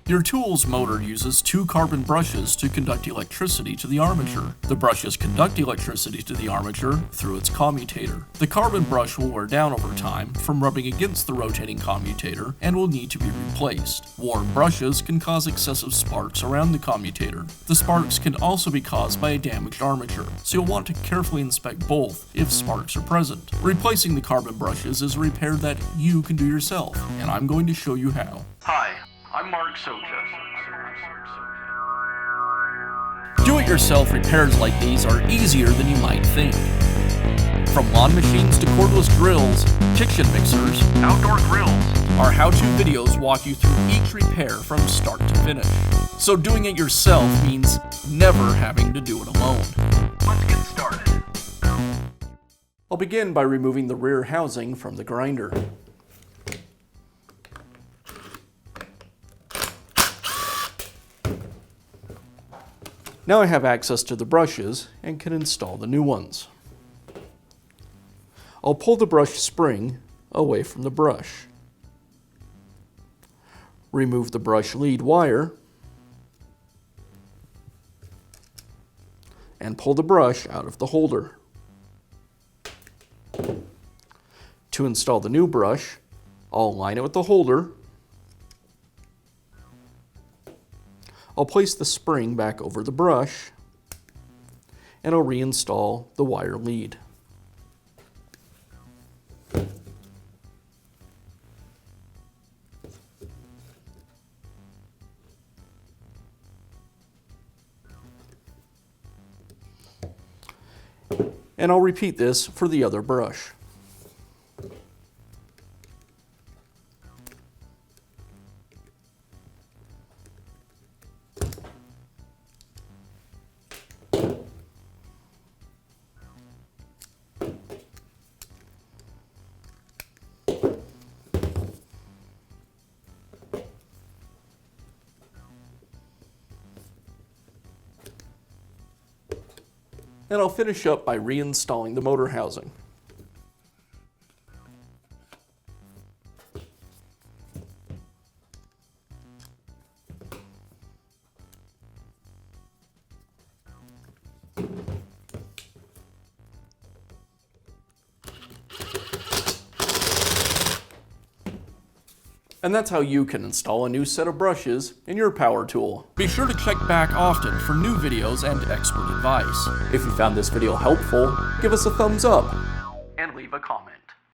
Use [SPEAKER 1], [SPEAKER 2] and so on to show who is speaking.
[SPEAKER 1] Your tool's motor uses two carbon brushes to conduct electricity to the armature. The brushes conduct electricity to the armature through its commutator. The carbon brush will wear down over time from rubbing against the rotating commutator and will need to be replaced. Worn brushes can cause excessive sparks around the commutator. The sparks can also be caused by a damaged armature, so you'll want to carefully inspect both if sparks are present. Replacing the carbon brushes is a repair that you can do yourself, and I'm going to show you how. Hi, I'm Mark Socha. Do-it-yourself repairs like these are easier than you might think. From lawn machines to cordless drills, kitchen mixers, outdoor grills, our how-to videos walk you through each repair from start to finish. So doing it yourself means never having to do it alone. Let's get started. I'll begin by removing the rear housing from the grinder. Now I have access to the brushes and can install the new ones. I'll pull the brush spring away from the brush. Remove the brush lead wire and pull the brush out of the holder. To install the new brush, I'll align it with the holder. I'll place the spring back over the brush, and I'll reinstall the wire lead. And I'll repeat this for the other brush. And I'll finish up by reinstalling the motor housing. And that's how you can install a new set of brushes in your power tool. Be sure to check back often for new videos and expert advice. If you found this video helpful, give us a thumbs up and leave a comment.